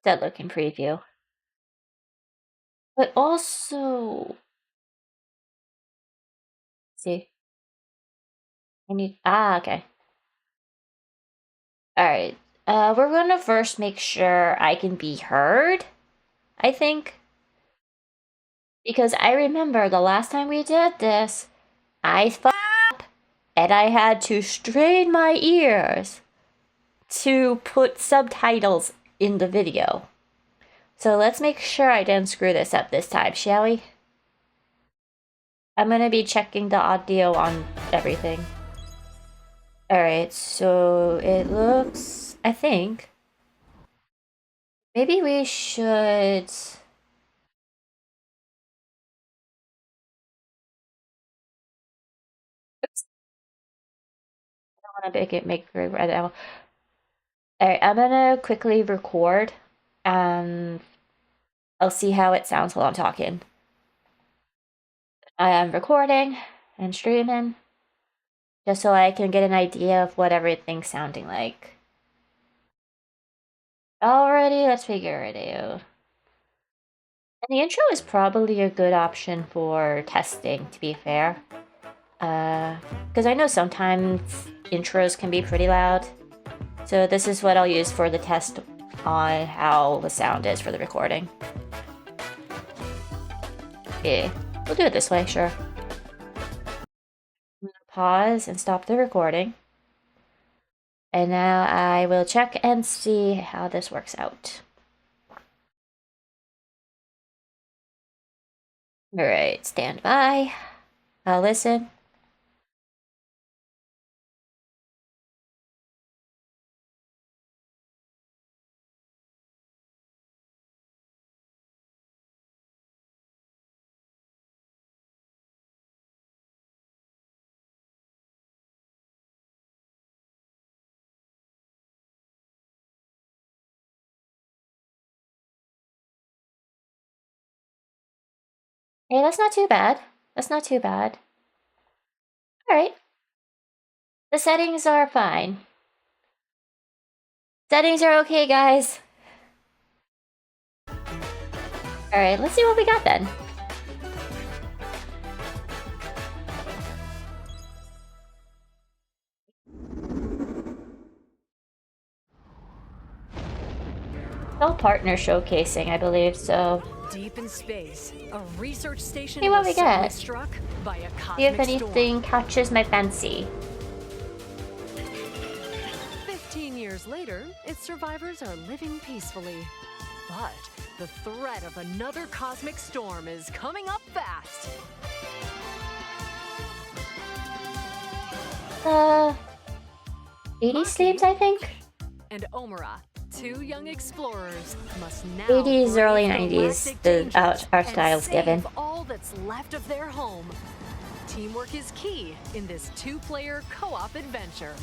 that look in preview. But also, see, I need, okay. All right. We're gonna first make sure I can be heard, I think. Because I remember the last time we did this, I up and I had to strain my ears to put subtitles in the video. So let's make sure I didn't screw this up this time, shall we? I'm gonna be checking the audio on everything. Alright, so it looks, I think, maybe we should... Oops. I don't want to make it right now. Alright, I'm gonna quickly record, and I'll see how it sounds while I'm talking. I am recording and streaming, just so I can get an idea of what everything's sounding like. Alrighty, let's figure it out. And the intro is probably a good option for testing, to be fair. Because I know sometimes intros can be pretty loud. So this is what I'll use for the test on how the sound is for the recording. Yeah, we'll do it this way, sure. I'm gonna pause and stop the recording. And now I will check and see how this works out. Alright, stand by. I'll listen. Hey, that's not too bad. That's not too bad. Alright. The settings are fine. Settings are okay, guys. Alright, let's see what we got then. All partner showcasing, I believe, so... Deep in space, a research station see what we was get. struck by a cosmic See if anything catches my fancy. 15 years later, its survivors are living peacefully. But the threat of another cosmic storm is coming up fast. 80s themes, I think? And Omura, two young explorers, must now 80s, early brave 90s, galactic the dangers art style's and given. save all that's left of their home. Teamwork is key in this two-player co-op adventure.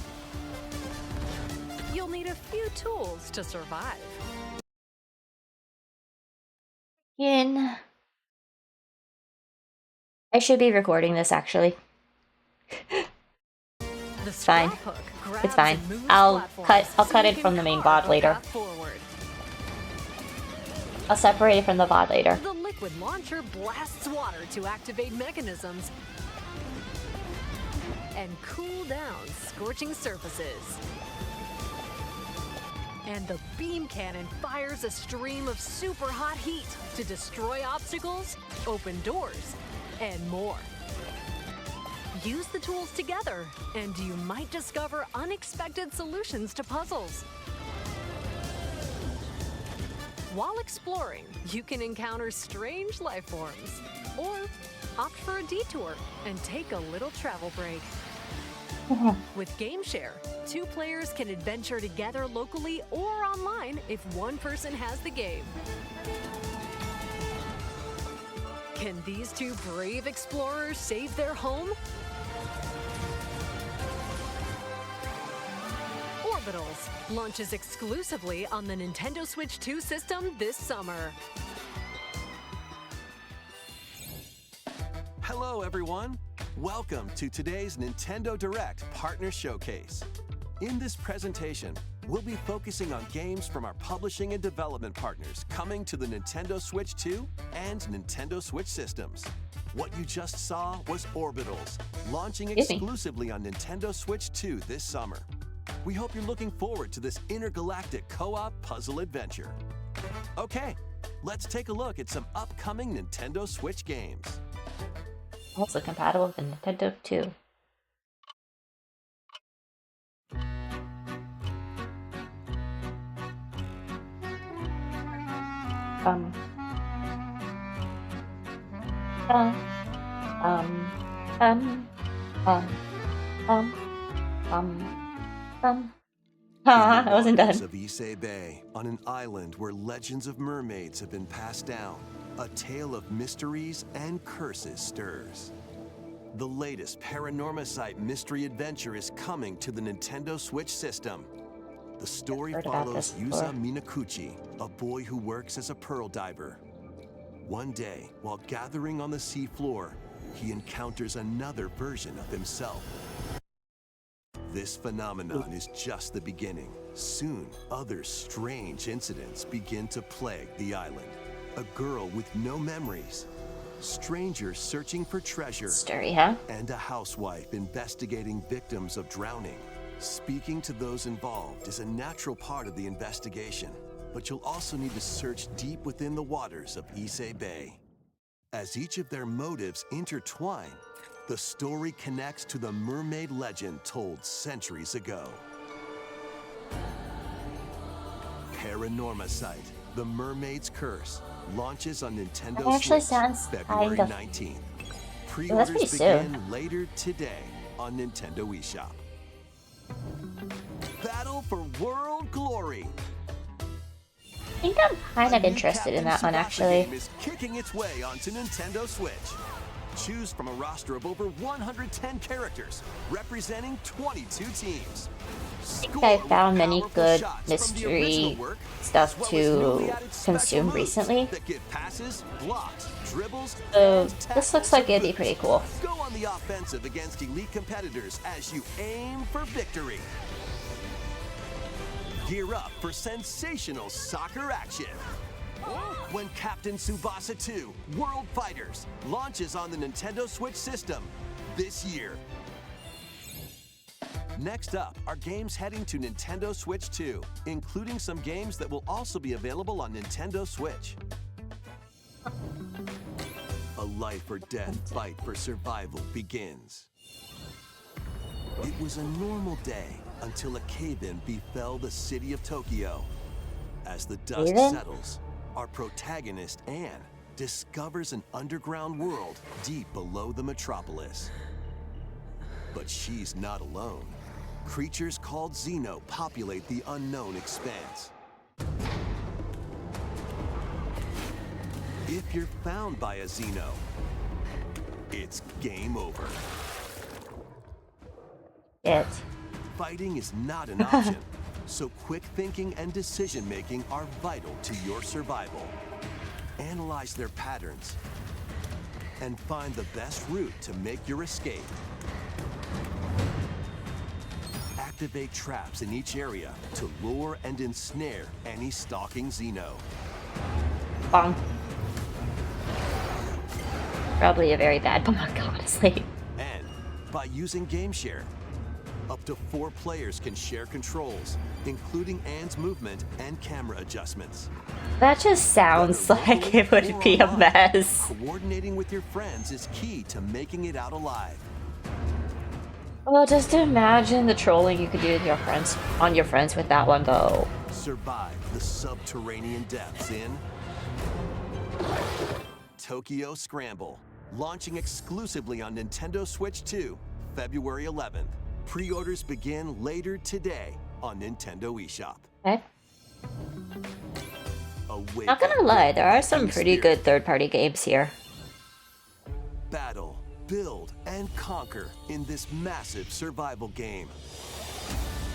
You'll need a few tools to survive. I should be recording this, actually. It's fine. It's fine. I'll cut it from the main VOD later. I'll separate it from the VOD later. The liquid launcher blasts water to activate mechanisms and cool down scorching surfaces. And the beam cannon fires a stream of super hot heat to destroy obstacles, open doors, and more. Use the tools together, and you might discover unexpected solutions to puzzles. While exploring, you can encounter strange life forms, or opt for a detour and take a little travel break. With GameShare, two players can adventure together locally or online if one person has the game. Can these two brave explorers save their home? Orbitals launches exclusively on the Nintendo Switch 2 system this summer. Hello, everyone. Welcome to today's Nintendo Direct Partner Showcase. In this presentation, we'll be focusing on games from our publishing and development partners coming to the Nintendo Switch 2 and Nintendo Switch systems. What you just saw was Orbitals, launching exclusively on Nintendo Switch 2 this summer. We hope you're looking forward to this intergalactic co-op puzzle adventure. Okay, let's take a look at some upcoming Nintendo Switch games. Also compatible with the Nintendo 2. I wasn't done. Of Issei Bay, on an island where legends of mermaids have been passed down, a tale of mysteries and curses stirs. The latest Paranormacite mystery adventure is coming to the Nintendo Switch system. The story follows Yusa Minakuchi, a boy who works as a pearl diver. One day, while gathering on the seafloor, he encounters another version of himself. This phenomenon is just the beginning. Soon, other strange incidents begin to plague the island. A girl with no memories, strangers searching for treasure, Story, huh? and a housewife investigating victims of drowning. Speaking to those involved is a natural part of the investigation, but you'll also need to search deep within the waters of Issei Bay. As each of their motives intertwine, the story connects to the mermaid legend told centuries ago. Paranormacite, The Mermaid's Curse, launches on Nintendo Switch February 19th. Pre-orders begin later today on Nintendo eShop. Battle for World Glory. I think I'm kind of interested in that one, actually. Game is kicking its way onto Nintendo Switch. Choose from a roster of over 110 characters, representing 22 teams. I think I found many good mystery stuff to consume recently. So this looks like it'd be pretty cool. Go on the offensive against elite competitors as you aim for victory. Gear up for sensational soccer action when Captain Tsubasa 2 World Fighters launches on the Nintendo Switch system this year. Next up are games heading to Nintendo Switch 2, including some games that will also be available on Nintendo Switch. A life or death fight for survival begins. It was a normal day until a cave-in befell the city of Tokyo. As the dust settles, our protagonist, Anne, discovers an underground world deep below the metropolis. But she's not alone. Creatures called Xeno populate the unknown expanse. If you're found by a Xeno, it's game over. Fighting is not an option, so quick thinking and decision-making are vital to your survival. Analyze their patterns and find the best route to make your escape. Activate traps in each area to lure and ensnare any stalking Xeno. Bong. Probably a very bad bong, honestly. And by using GameShare, up to 4 players can share controls, including Anne's movement and camera adjustments. That just sounds like it would be a mess. Coordinating with your friends is key to making it out alive. Well, just imagine the trolling you could do with your friends with that one, though. Survive the subterranean depths in Tokyo Scramble, launching exclusively on Nintendo Switch 2, February 11th. Pre-orders begin later today on Nintendo eShop. Okay. Not gonna lie, there are some pretty good third-party games here. Battle, build, and conquer in this massive survival game.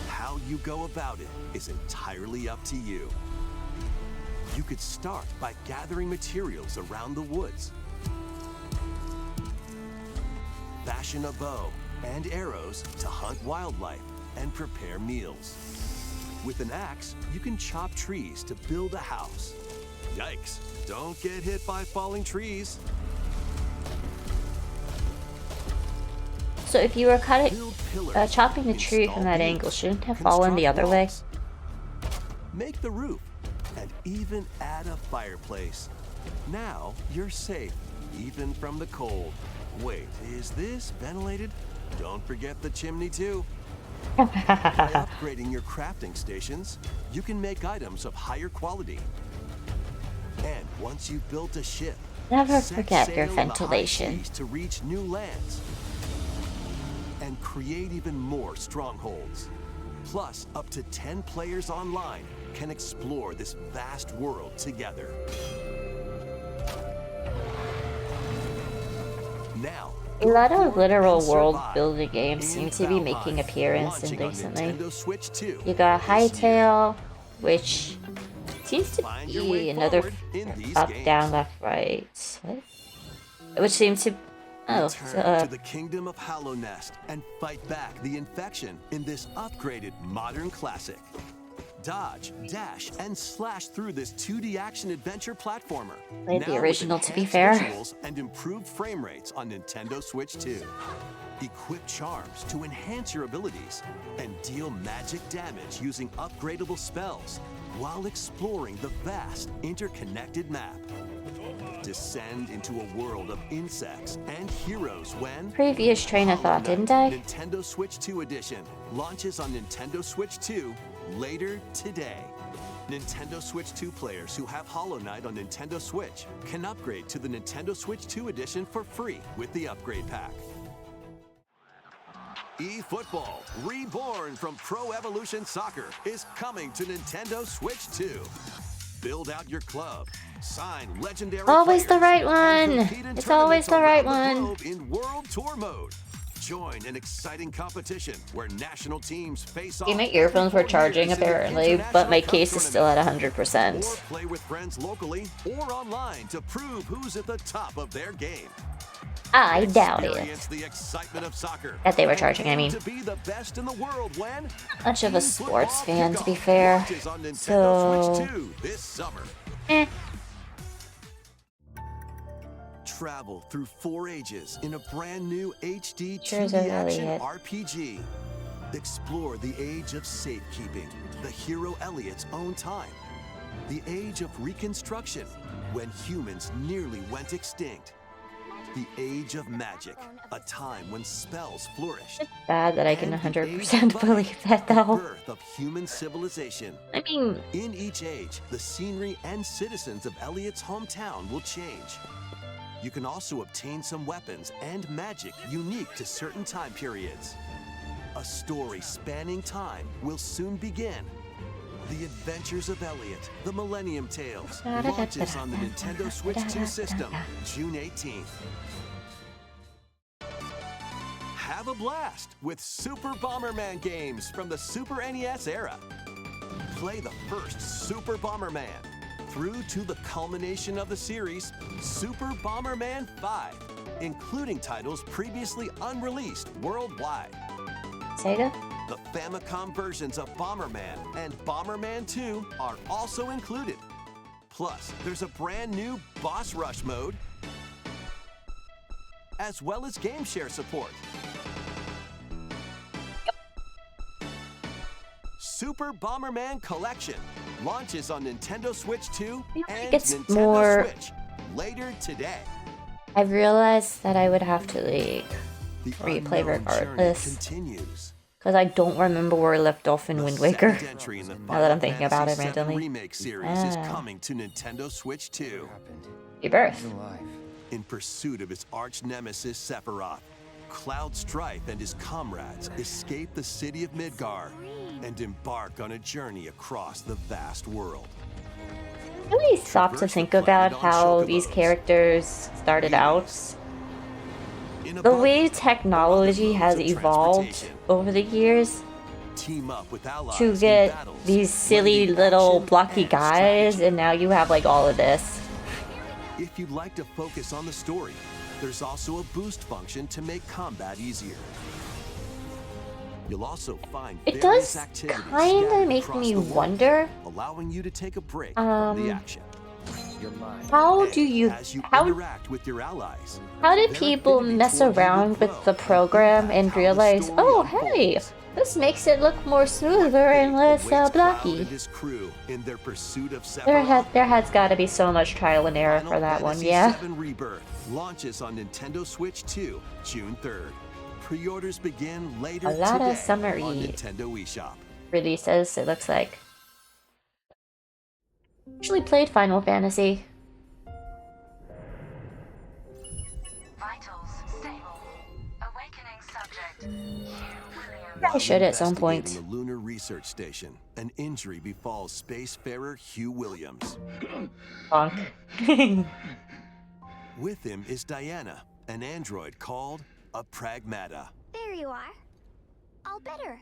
How you go about it is entirely up to you. You could start by gathering materials around the woods. Fashion a bow and arrows to hunt wildlife and prepare meals. With an axe, you can chop trees to build a house. Yikes, don't get hit by falling trees. So if you were cutting, Build pillars, chopping the tree install from that beams, angle, shouldn't it have fallen the construct other way? walls, make the roof, and even add a fireplace. Now you're safe, even from the cold. Wait, is this ventilated? Don't forget the chimney too. By upgrading your crafting stations, you can make items of higher quality. And once you've built a ship, Never set forget your sail in the high ventilation. seas to reach new lands and create even more strongholds. Plus, up to 10 players online can explore this vast world together. Now, A lot go of forth literal and world survive building games in seem to be Valheim, making appearances launching on recently. Nintendo Switch 2 You got this year. Hightail, which seems to Find your be way another forward in these up, games. down, left, right. What? Which seems to Return to the kingdom of Hollow Nest and fight back the infection in this upgraded modern classic. Dodge, dash, and slash through this 2D action adventure platformer. Like the Now with original, to be enhanced fair. visuals and improved frame rates on Nintendo Switch 2. Equip charms to enhance your abilities and deal magic damage using upgradable spells while exploring the vast interconnected map. Descend into a world of insects and heroes when previous train of thought, didn't I? Nintendo Switch 2 Edition launches on Nintendo Switch 2 later today. Nintendo Switch 2 players who have Hollow Knight on Nintendo Switch can upgrade to the Nintendo Switch 2 Edition for free with the upgrade pack. eFootball, reborn from Pro Evolution Soccer, is coming to Nintendo Switch 2. Build out your club, sign legendary Always the players, right and one. compete in It's always tournaments the right around the one. globe in World Tour mode. Join an exciting competition where national teams face off. My earphones were every 4 charging years in an apparently, but my international cup case is still at tournament. 100%. Or play with friends locally or online to prove who's at the top of their game. I doubt Experience it. the excitement of soccer. That they were and charging, I aim mean. to be the best in the world when Much of a eFootball sports fan, to be Kickoff fair. launches on Nintendo So, Switch 2 this summer. eh. Travel through 4 ages in a brand new HD Sure is 2D a really action hit. RPG. Explore the age of safekeeping, the hero Elliot's own time. The age of reconstruction, when humans nearly went extinct. The age of magic, a time when spells flourished. It's bad that I can And the age 100% of believe that the though. birth of human civilization. I mean, In each age, the scenery and citizens of Elliot's hometown will change. You can also obtain some weapons and magic unique to certain time periods. A story spanning time will soon begin. The Adventures of Elliot, The Millennium Tales, launches on the Nintendo Switch 2 system, June 18th. Have a blast with Super Bomberman games from the Super NES era. Play the first Super Bomberman through to the culmination of the series, Super Bomberman 5, including titles previously unreleased worldwide. Sega? The Famicom versions of Bomberman and Bomberman 2 are also included. Plus, there's a brand new Boss Rush mode, as well as game share support. Super Bomberman Collection launches on Nintendo Switch 2 I feel and like it's Nintendo more- Switch later today. I realized that I would have to like The replay unknown regardless. journey continues. because I don't remember where I left off in The Wind Waker. second entry in the Now that I'm thinking Final about it Fantasy VII randomly. Remake series is Ah. coming to Nintendo Switch 2. Rebirth. In pursuit of his arch nemesis Sephiroth, Cloud Strife and his comrades escape the city of Midgar and embark on a journey across the vast world. Really stop to think about how these characters started out. In The above way all technology other has modes of evolved transportation, over the years team up with allies to in get battles, these silly blending little action blocky and guys, strategy. and now you have like all of this. If you'd like to focus on the story, there's also a boost function to make combat easier. You'll also find It various does activities kind of scattered make across me the world, wonder, allowing you to take a break from the action. how And do you, as you how interact with your allies, How do their people affinity mess toward you will around with grow the and program impact and how the realize, story oh, hey, unfolds. this makes it look more What smoother and fate less awaits Cloud blocky? and his crew in their pursuit of There Sephiroth? has got to be so much trial and error Final for that one, Fantasy yeah. VII Rebirth launches on Nintendo Switch 2, June 3rd. Pre-orders begin later A lot today of summer on Nintendo eShop. releases, it looks like. Actually played Final Fantasy. Vitals stable. Awakening subject. I should at some point. Investigating a lunar research station, an injury befalls spacefarer Hugh Williams. Bonk. With him is Diana, an android called a Pragmata. There you are. All better.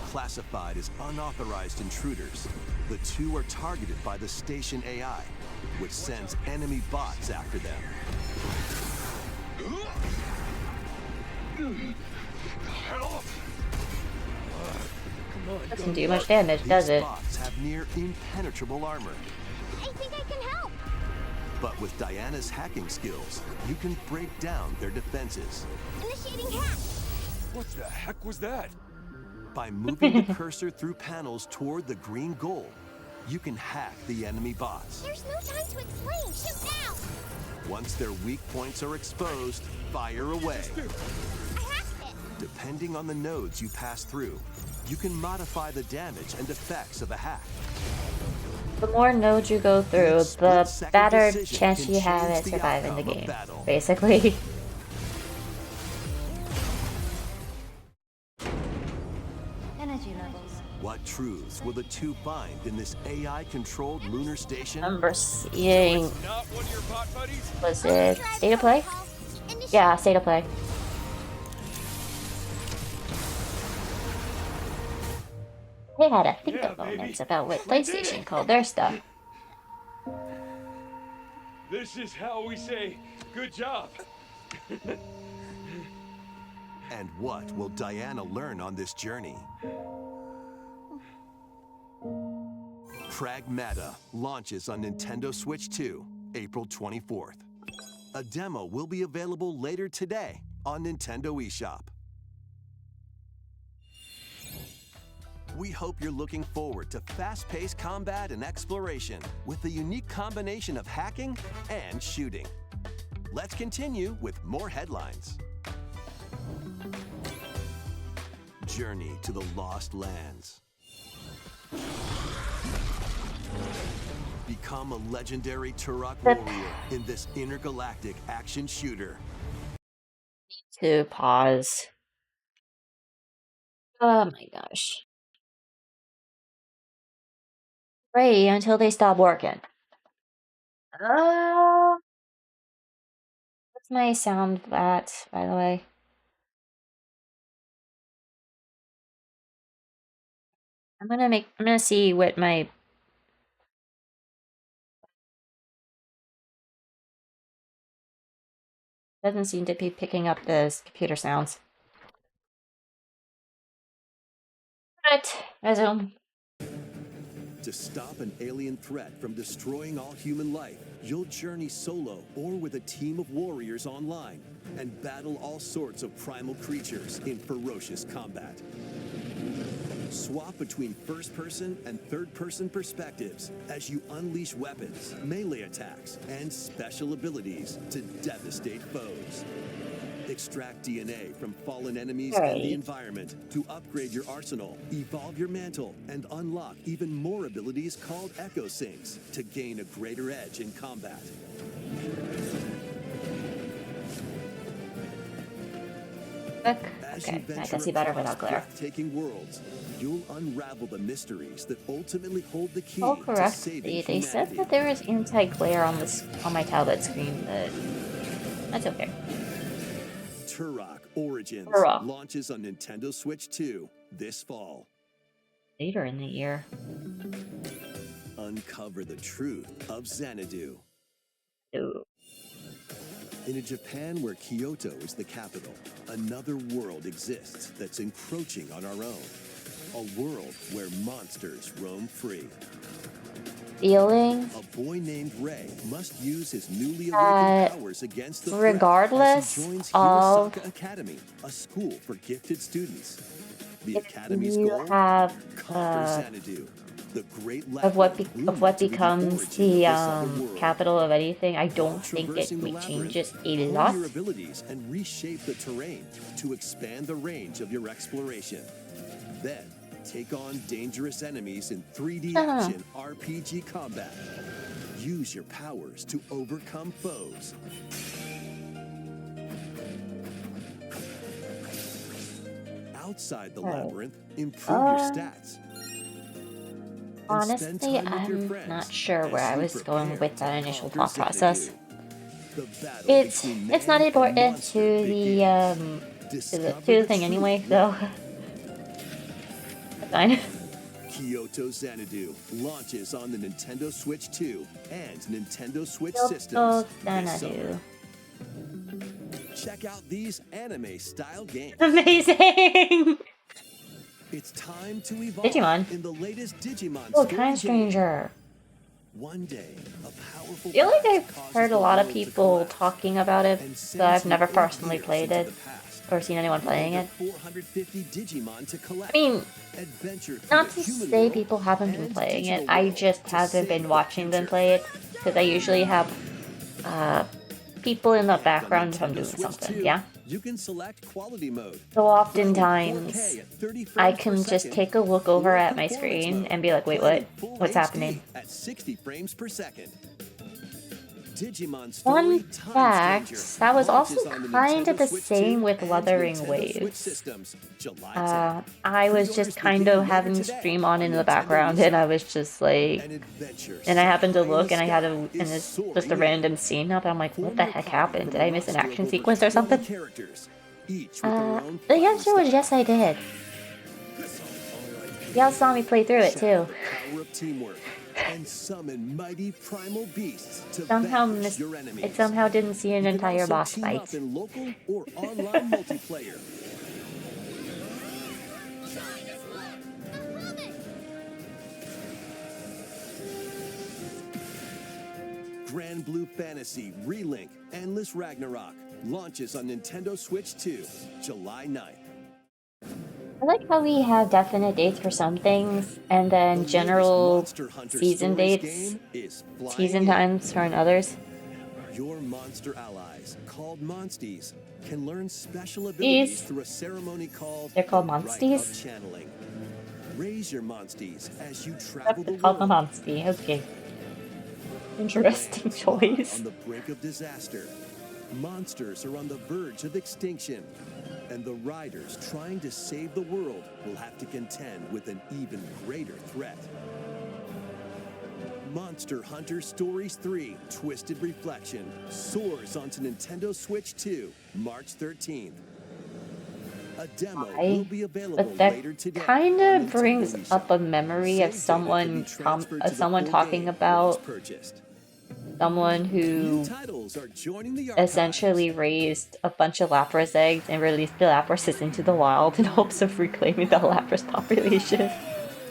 Classified as unauthorized intruders, the two are targeted by the station AI, which sends enemy bots after them. Doesn't do much damage, does These it? bots have near impenetrable armor. I think I can help. But with Diana's hacking skills, you can break down their defenses. Initiating hack. What the heck was that? By moving the cursor through panels toward the green goal, you can hack the enemy bots. There's no time to explain. Shoot now. Once their weak points are exposed, fire away. I hacked it. Depending on the nodes you pass through, you can modify the damage and effects of a hack. The more nodes you go through, Each the split-second better decision chance can you have change at the surviving the outcome of game, battle. basically. Energy levels. What truths will the two find in this AI-controlled lunar station? Remember seeing, Not one of your bot buddies? was it State of Play? Yeah, State of Play. They had a think of moments about what PlayStation called their stuff. This is how we say good job. And what will Diana learn on this journey? Pragmata launches on Nintendo Switch 2, April 24th. A demo will be available later today on Nintendo eShop. We hope you're looking forward to fast-paced combat and exploration with a unique combination of hacking and shooting. Let's continue with more headlines. Journey to the Lost Lands. Become a legendary Turok warrior in this intergalactic action shooter. To pause. Oh my gosh. Pray until they stop working. What's my sound at, by the way? I'm gonna see what my doesn't seem to be picking up the computer sounds. But resume. To stop an alien threat from destroying all human life, you'll journey solo or with a team of warriors online and battle all sorts of primal creatures in ferocious combat. Swap between first-person and third-person perspectives as you unleash weapons, melee attacks, and special abilities to devastate foes. Extract DNA from fallen enemies and the environment to upgrade your arsenal, evolve your mantle, and unlock even more abilities called Echo Syncs to gain a greater edge in combat. As you Okay, I venture can see better across without glare. breathtaking worlds, you'll unravel the mysteries that ultimately hold the key Oh, to correct. saving They said humanity. that there was anti-glare on this on my tablet screen, but that's okay. Turok Origins Turok. launches on Nintendo Switch 2 this fall. Later in the year. Uncover the truth of Xanadu. Ooh. In a Japan where Kyoto is the capital, another world exists that's encroaching on our own. A world where monsters roam free. Feeling A boy named Ray must use his newly awakened powers against the threat regardless as he joins of Hirosaka Academy, a school for gifted students. The if Academy's you goal? have Conquer Xanadu, the great of what labyrinth rumored to be the becomes origin of the this other world. capital of anything, I don't think it Traversing the labyrinth, changes a hone lot. your abilities and reshape the terrain to expand the range of your exploration. Then, take on dangerous enemies in 3D action RPG combat. Use your powers to overcome foes. Outside the labyrinth, improve your stats. And spend Honestly, time with your I'm friends not sure where as I you was going prepare with that to initial conquer thought process. Xanadu. The battle It's between not man and important monster to begins. the Discover to the the thing truth anyway, now. so that's fine. Kyoto Xanadu launches on the Nintendo Switch 2 and Nintendo Switch Kyoto systems this Xanadu. summer. Check out these anime-style games. Amazing! It's time to evolve Digimon. in the latest Digimon Oh, story Kind game. Stranger. One day, a powerful I feel like blast I've causes heard a the lot of world to people collapse talking about it, and but sends I've you never 8 personally years played into it the past. or seen anyone playing it. Over 450 Digimon to collect. I mean, Adventure through not the to human say world people haven't been and playing it, digital I world just to haven't save been the watching them future. play it, because I usually have people in the And on background if I'm Nintendo doing Switch something, 2, yeah? you can select quality mode. So Playing 4K oftentimes, at 30 I frames per can just second, take a look over or at my performance screen mode, and be like, wait, playing what? full What's HD happening? At 60 frames per second. Digimon Fun Story Time fact, Stranger that was also launches on the kind of Nintendo the Switch same 2 with and Wuthering Nintendo Switch Waves. systems, July 10th. I was just Pre-orders kind begin of later having today stream on in the Nintendo background, and I eShop. was just like, An adventure and I set happened to high in look, the and I had sky and is it's just a soaring random in. scene up, and I'm like, what Form the your heck party happened? from Did a I miss an roster action of over sequence or 20 something? characters, each with their own The fighting answer was style. yes, I did. Y'all saw me play through it Check too. out the power of teamwork and summon mighty primal beasts to vanquish your enemies. It somehow didn't see an You can entire also boss team fight. up in local or online multiplayer. Grand Blue Fantasy Relink Endless Ragnarok launches on Nintendo Switch 2, July 9th. I like how we have definite dates for some things, and The then latest general Monster Hunter season Stories dates, game is flying season in. times for others. Your monster allies, called Monsties, can learn special abilities through a ceremony called They're called the Rite Monsties? of Channeling. Raise your Monsties as you travel the Called the world. Monstie, okay. Interesting choice. On the brink of disaster, monsters are on the verge of extinction, and the riders trying to save the world will have to contend with an even greater threat. Monster Hunter Stories 3 Twisted Reflection soars onto Nintendo Switch 2, March 13th. A demo will be available But that later today. kind on of brings Nintendo up a eShop. memory Save of data someone, can be transferred to the someone full talking game about once purchased. someone New who titles are joining the archives. essentially raised a bunch of Lapras eggs and released the Laprases into the wild in hopes of reclaiming the Lapras population.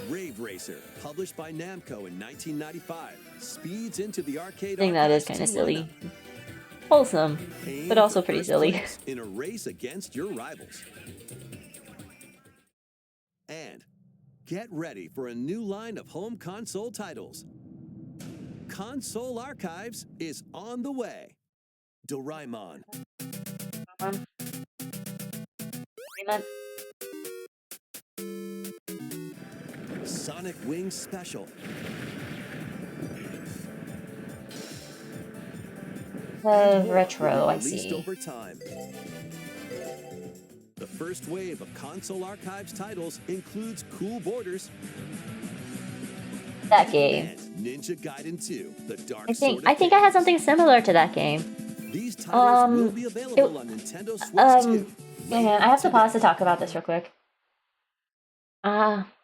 Rave Racer, published by Namco in 1995, speeds into the arcade I think that is archives kind of to silly. lineup. Wholesome, Aim but also for pretty first silly. place in a race against your rivals. And get ready for a new line of home console titles. Console Archives is on the way. Doraemon, Sonic Wings Special, and more Retro, will be I released see. over time. The first wave of Console Archives titles includes Cool Borders That game. and Ninja Gaiden 2: The Dark I Sword of think I had Fate. something similar to that game. These titles will be available on Nintendo Switch 2. Hang on, I have to pause to talk about this real quick.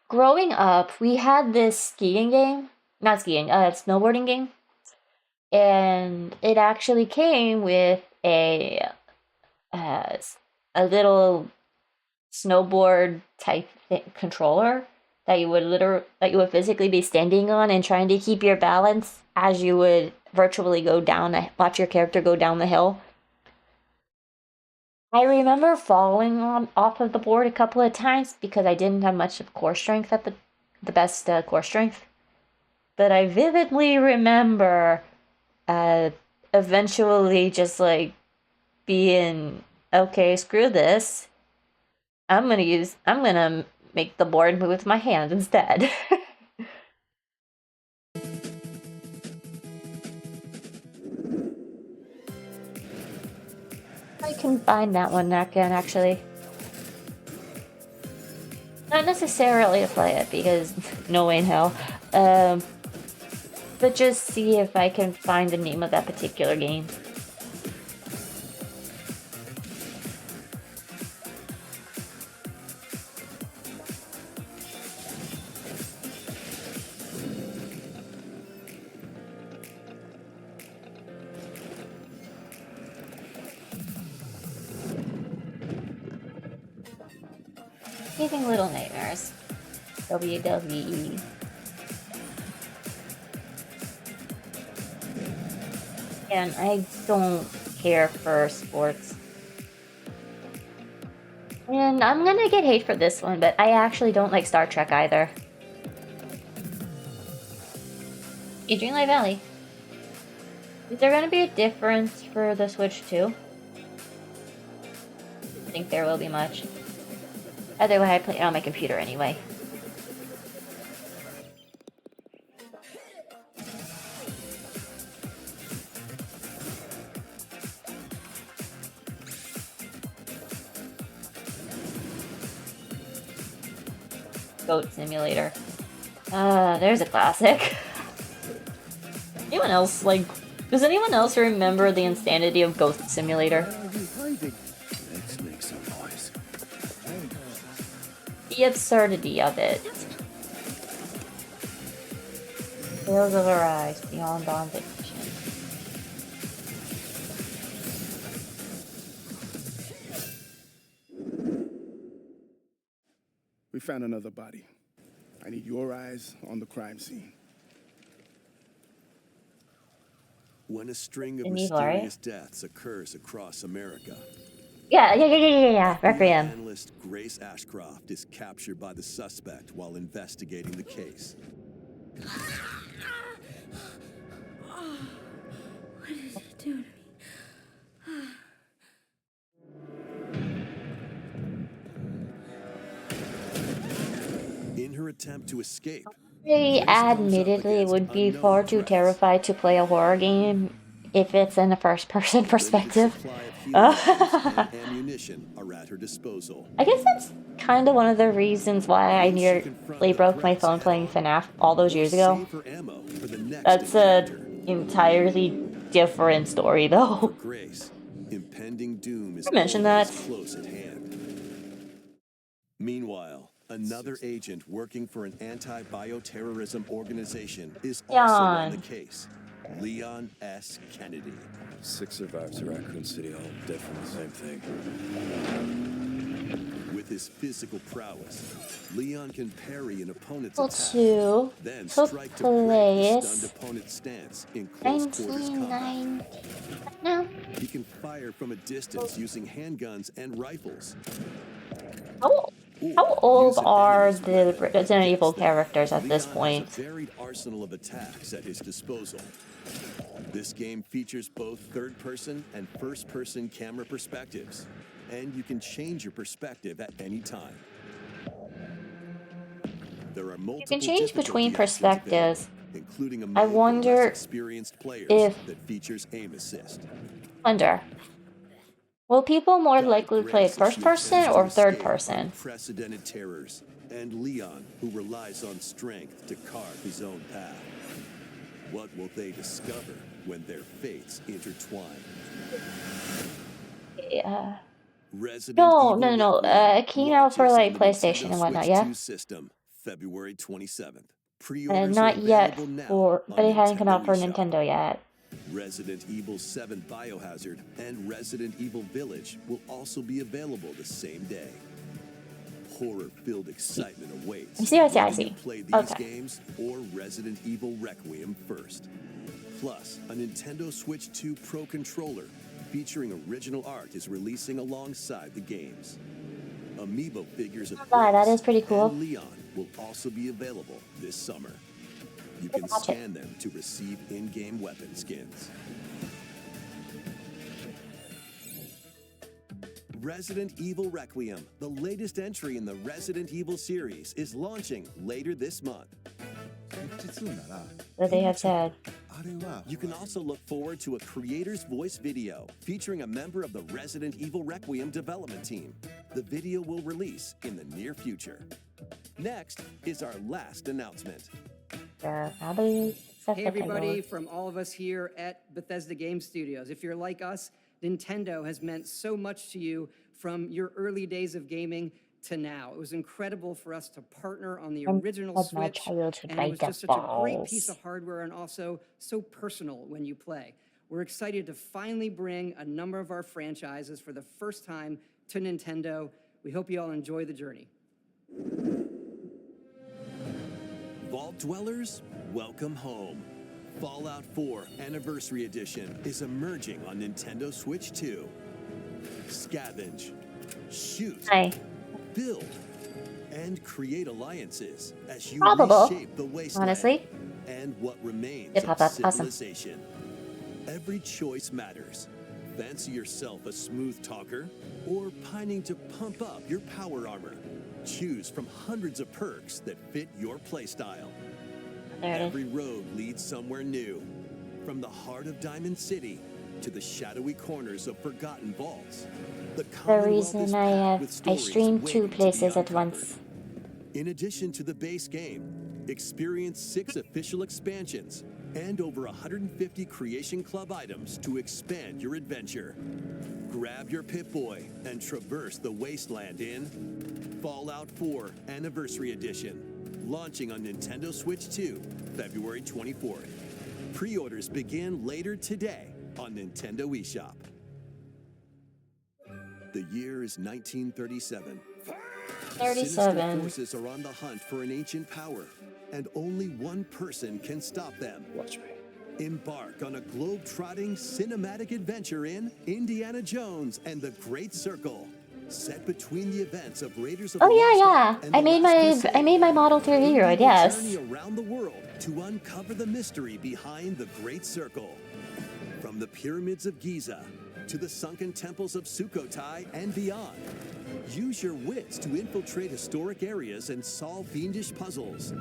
Growing up, we had this skiing game. Not skiing, snowboarding game. And it actually came with a uh, a little snowboard type controller that you would physically be standing on and trying to keep your balance as you would virtually watch your character go down the hill. I remember falling off of the board a couple of times because I didn't have much of core strength at the best core strength. But I vividly remember eventually just like being, okay, screw this. I'm gonna make the board move with my hand instead. I can find that one again, actually. Not necessarily to play it, because no way in hell. But just see if I can find the name of that particular game. Giving Little Nightmares. WWE. And I don't care for sports. And I'm gonna get hate for this one, but I actually don't like Star Trek either. Adrian Light Valley. Is there gonna be a difference for the Switch too? I think there will be much. Either way, I play it on my computer anyway. Goat Simulator. There's a classic. Anyone else, does anyone else remember the insanity of Ghost Simulator? Let's make some noise. The absurdity of it. Tales of Arise, Beyond Dawn's Edition. We found another body. I need your eyes on the crime scene. When a string of In Evil, right? mysterious deaths occurs across America, Yeah. Requiem. analyst Grace Ashcroft is captured by the suspect while investigating the case. What did you do to me? In her attempt to escape, I Grace comes up admittedly against would be unknown far too threats. terrified to play a horror game if it's in a first-person Limited perspective. supply of healing and ammunition are at her disposal. I guess that's kind of one of the reasons why I nearly broke my phone playing FNAF all those years ago. Save her ammo for the next That's an encounter. entirely different story, For though. Grace, impending doom is I mentioned always that. close at hand. Meanwhile, another agent working for an anti-bioterrorism organization is also on the Huion. case. Leon S. Kennedy. 6 survivors of Raccoon City, all dead from the same thing. With his physical prowess, Leon can parry an opponent's Equal attack, to then took strike to break the place stunned opponent's stance in close quarters combat. 1990. No. He can fire from a distance using handguns and rifles. How Or How old use an are enemy's the weapon Resident Evil against them. characters at this Leon point? has a varied arsenal of attacks at his disposal. This game features both third-person and first-person camera perspectives, and you can change your perspective at any time. There are multiple You can change between difficulty options perspectives. available, including a I mode for wonder less experienced players if- that features aim assist. Wonder. Will people more Guide likely play Grace as first she person attempts to or third escape person? unprecedented terrors, and Leon, who relies on strength to carve his own path. What will they discover when their fates intertwine? Yeah. Resident No, Evil no. Requiem It came out for launches like on the PlayStation Nintendo and whatnot, Switch yeah. 2 system, February 27th. Pre-orders are Not yet available now for, on but it hadn't come Nintendo out for eShop. Nintendo yet. Resident Evil 7 Biohazard and Resident Evil Village will also be available the same day. Horror-filled excitement awaits. I see. whether you play these Okay. games or Resident Evil Requiem first. Plus, a Nintendo Switch 2 Pro controller featuring original art is releasing alongside the games. Amiibo figures of Wow, that Grace is pretty cool. and Leon will also be available this summer. You can Watch it. scan them to receive in-game weapon skins. Resident Evil Requiem, the latest entry in the Resident Evil series, is launching later this month. What they have said. You can also look forward to a creator's voice video featuring a member of the Resident Evil Requiem development team. The video will release in the near future. Next is our last announcement. Probably Hey everybody, from all of us here at Bethesda Game Studios. If you're like us, Nintendo has meant so much to you from your early days of gaming to now. It was incredible for us to partner on the original had my Switch, child to and it bite was the just such a great piece balls. of hardware and also so personal when you play. We're excited to finally bring a number of our franchises for the first time to Nintendo. We hope you all enjoy the journey. Vault Dwellers, welcome home. Fallout 4 Anniversary Edition is emerging on Nintendo Switch 2. Scavenge, shoot, Hi. build, and create alliances as you Probable, reshape the wasteland honestly. and what remains It of popped up. Awesome. civilization. Every choice matters. Fancy yourself a smooth talker or pining to pump up your power armor. Choose from hundreds of perks that fit your playstyle. There it is. Every road leads somewhere new. From the heart of Diamond City to the shadowy corners of forgotten vaults. The The Commonwealth is reason packed with I stories stream two waiting to be places at uncovered. once. In addition to the base game, experience 6 official expansions and over 150 Creation Club items to expand your adventure. Grab your Pip-Boy and traverse the wasteland in Fallout 4 Anniversary Edition, launching on Nintendo Switch 2, February 24th. Pre-orders begin later today on Nintendo eShop. The year is 1937. Sinister 37. forces are on the hunt for an ancient power, and only one person can stop them. Watch me. Embark on a globe-trotting cinematic adventure in Indiana Jones and the Great Circle, set between the events of Raiders of Oh the yeah, Lost yeah. Ark and I the made Last my Crusade. model through Leading VRoid. a Yes. journey around the world to uncover the mystery behind the Great Circle. From the pyramids of Giza to the sunken temples of Sukhothai and beyond. Use your wits to infiltrate historic areas and solve fiendish puzzles.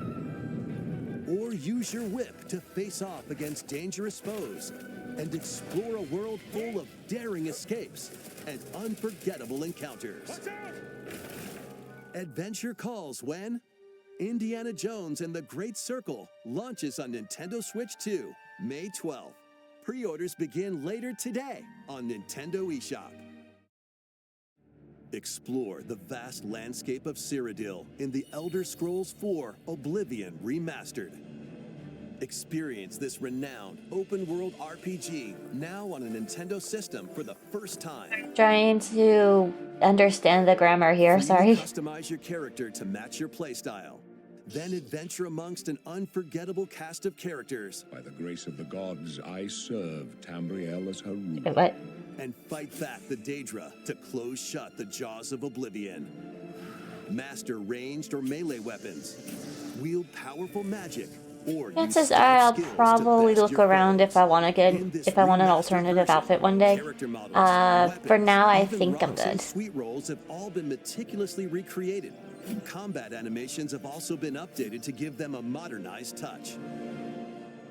Or use your whip to face off against dangerous foes and explore a world full of daring escapes and unforgettable encounters. Adventure calls when Indiana Jones and the Great Circle launches on Nintendo Switch 2, May 12th. Pre-orders begin later today on Nintendo eShop. Explore the vast landscape of Cyrodiil in the Elder Scrolls 4 Oblivion Remastered. Experience this renowned open-world RPG now on a Nintendo system for the first time. Trying to understand the grammar here. Freely Sorry. Customize your character to match your playstyle. Then adventure amongst an unforgettable cast of characters By the grace of the gods, I serve Tambriel as her ruler. Wait, what? and fight back the Daedra to close shut the jaws of Oblivion. Master ranged or melee weapons. Wield powerful magic. Or use Chances stealth are I'll skills to probably best look your around if foes. I want to get In this if I want an remastered alternative version, outfit one day. character models, For weapons, now, I even think I'm rocks and good. sweet rolls have all been meticulously recreated. Combat animations have also been updated to give them a modernized touch.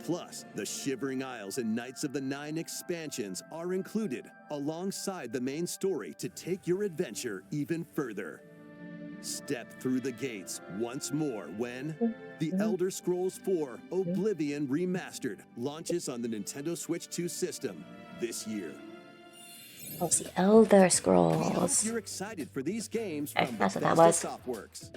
Plus, the Shivering Isles and Knights of the Nine expansions are included alongside the main story to take your adventure even further. Step through the gates once more when The Elder Scrolls 4 Oblivion Remastered launches on the Nintendo Switch 2 system this year. Oh, the Elder We hope Scrolls. you're excited for these games Okay, from that's what that Bethesda was. Softworks.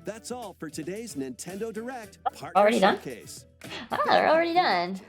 That's all for today's Nintendo Direct Partner Already done? Showcase. Ah, they're already done.